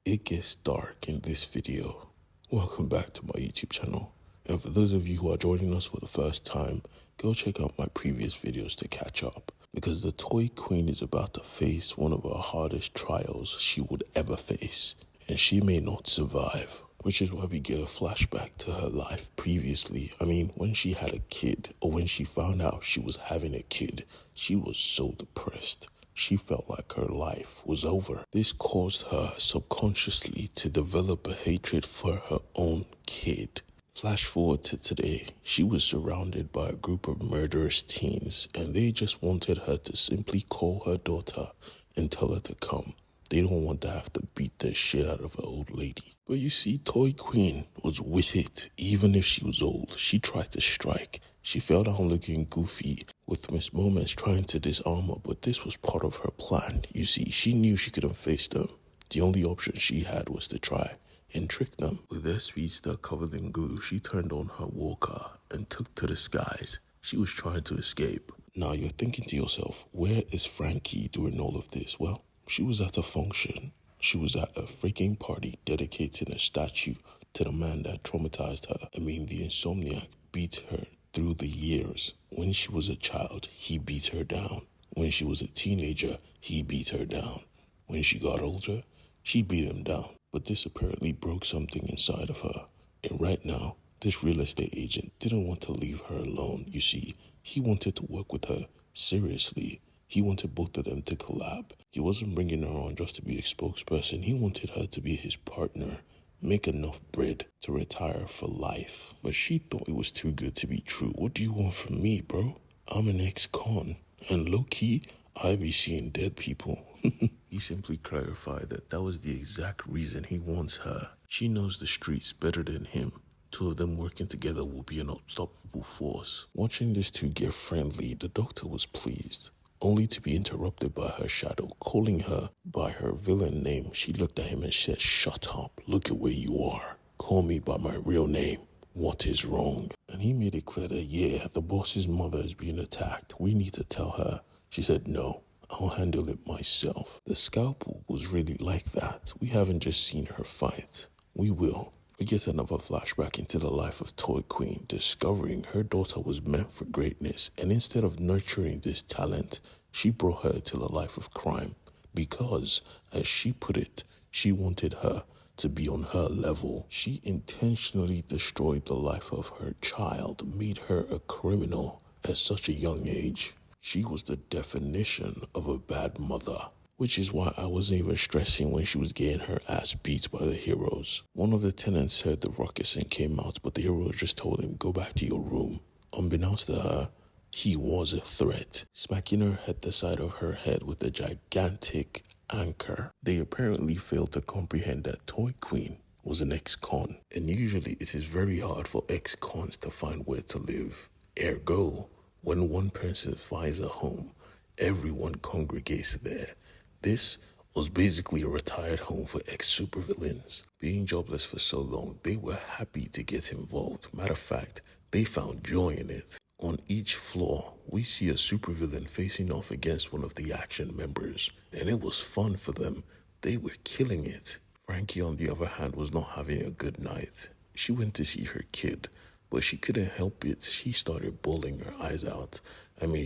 It gets dark in this video. Welcome back to my YouTube channel. And for those of you who are joining us for the first time, go check out my previous videos to catch up. Because the toy queen is about to face one of her hardest trials she would ever face. And she may not survive. Which is why we get a flashback to her life previously. When she had a kid, or when she found out she was having a kid, she was so depressed. She felt like her life was over. This caused her subconsciously to develop a hatred for her own kid. Flash forward to today, she was surrounded by a group of murderous teens, and they just wanted her to simply call her daughter and tell her to come. They don't want to have to beat the shit out of an old lady. But you see, Toy Queen was with it. Even if she was old, she tried to strike. She fell down looking goofy, with Miss Moments trying to disarm her, but this was part of her plan. You see, she knew she couldn't face them. The only option she had was to try and trick them. With their speedster covered in goo, she turned on her walker and took to the skies. She was trying to escape. Now you're thinking to yourself, where is Frankie during all of this? Well, she was at a function. She was at a freaking party dedicating a statue to the man that traumatized her. The insomniac beat her through the years. When she was a child, he beat her down. When she was a teenager, he beat her down. When she got older, she beat him down. But this apparently broke something inside of her. And right now, this real estate agent didn't want to leave her alone. You see, he wanted to work with her seriously. He wanted both of them to collab. He wasn't bringing her on just to be a spokesperson. He wanted her to be his partner, make enough bread to retire for life. But she thought it was too good to be true. What do you want from me, bro? I'm an ex-con. And low-key, I be seeing dead people. He simply clarified that was the exact reason he wants her. She knows the streets better than him. Two of them working together will be an unstoppable force. Watching these two get friendly, the doctor was pleased, only to be interrupted by her shadow, calling her by her villain name. She looked at him and said, "Shut up, look at where you are. Call me by my real name. What is wrong?" And he made it clear that, the boss's mother is being attacked. We need to tell her. She said, "No, I'll handle it myself." The scalpel was really like that. We haven't just seen her fight. We will. We get another flashback into the life of Toy Queen, discovering her daughter was meant for greatness, and instead of nurturing this talent, she brought her to the life of crime because, as she put it, she wanted her to be on her level. She intentionally destroyed the life of her child, made her a criminal at such a young age. She was the definition of a bad mother. Which is why I wasn't even stressing when she was getting her ass beat by the heroes. One of the tenants heard the ruckus and came out, but the hero just told him, "Go back to your room." Unbeknownst to her, he was a threat, smacking her at the side of her head with a gigantic anchor. They apparently failed to comprehend that Toy Queen was an ex-con, and usually it is very hard for ex-cons to find where to live. Ergo, when one person finds a home, everyone congregates there. This was basically a retired home for ex-supervillains. Being jobless for so long, they were happy to get involved. Matter of fact, they found joy in it. On each floor, we see a supervillain facing off against one of the action members, and it was fun for them. They were killing it. Frankie, on the other hand, was not having a good night. She went to see her kid, but she couldn't help it. She started bawling her eyes out.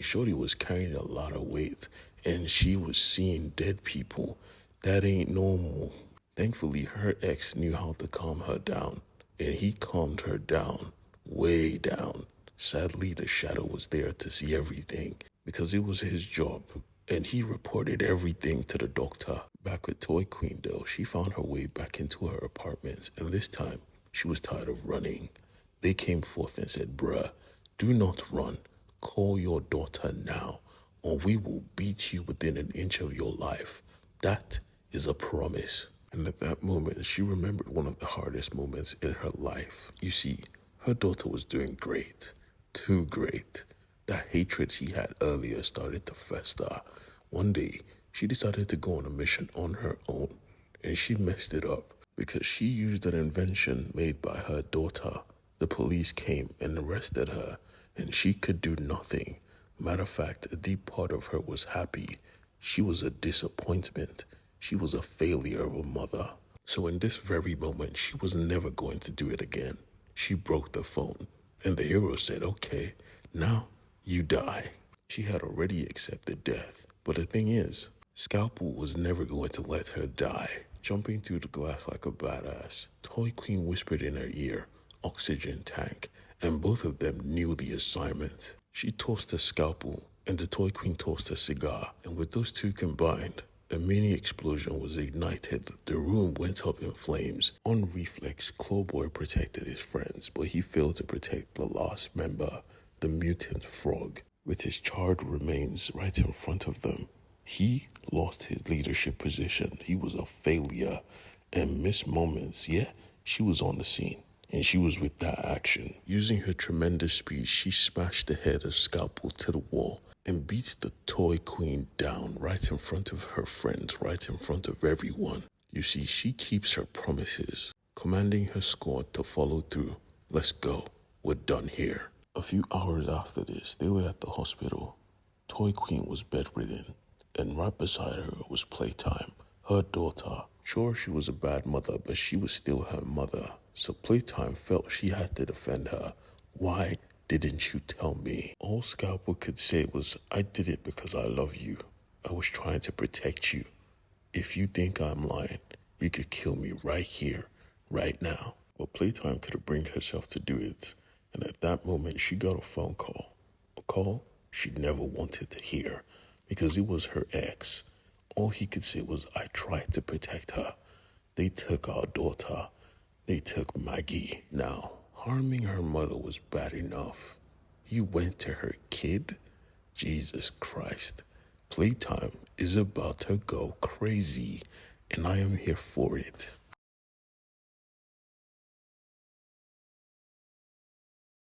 Shorty was carrying a lot of weight, and she was seeing dead people. That ain't normal. Thankfully, her ex knew how to calm her down, and he calmed her down, way down. Sadly, the shadow was there to see everything, because it was his job, and he reported everything to the doctor. Back with Toy Queen, though, she found her way back into her apartment, and this time, she was tired of running. They came forth and said, "Bruh, do not run. Call your daughter now, or we will beat you within an inch of your life. That is a promise." And at that moment, she remembered one of the hardest moments in her life. You see, her daughter was doing great. Too great. That hatred she had earlier started to fester. One day, she decided to go on a mission on her own, and she messed it up because she used an invention made by her daughter. The police came and arrested her, and she could do nothing. Matter of fact, a deep part of her was happy. She was a disappointment. She was a failure of a mother. So in this very moment, she was never going to do it again. She broke the phone, and the hero said, okay, now you die. She had already accepted death, but the thing is, Scalpel was never going to let her die. Jumping through the glass like a badass, Toy Queen whispered in her ear, oxygen tank, and both of them knew the assignment. She tossed a scalpel, and the Toy Queen tossed a cigar, and with those two combined, a mini explosion was ignited. The room went up in flames. On reflex, Clawboy protected his friends, but he failed to protect the last member, the mutant frog. With his charred remains right in front of them, he lost his leadership position. He was a failure. And Miss Moments, yeah, she was on the scene. And she was with that action. Using her tremendous speed, she smashed the head of Scalpel to the wall and beat the Toy Queen down right in front of her friends, right in front of everyone. You see, she keeps her promises, commanding her squad to follow through. Let's go. We're done here. A few hours after this, they were at the hospital. Toy Queen was bedridden, and right beside her was Playtime, her daughter. Sure, she was a bad mother, but she was still her mother. So Playtime felt she had to defend her. Why didn't you tell me? All Scalpel could say was, I did it because I love you. I was trying to protect you. If you think I'm lying, you could kill me right here, right now. Well, Playtime couldn't bring herself to do it. And at that moment, she got a phone call. A call she never wanted to hear because it was her ex. All he could say was, I tried to protect her. They took our daughter. They took Maggie. Now, harming her mother was bad enough. You went to her kid? Jesus Christ. Playtime is about to go crazy, and I am here for it.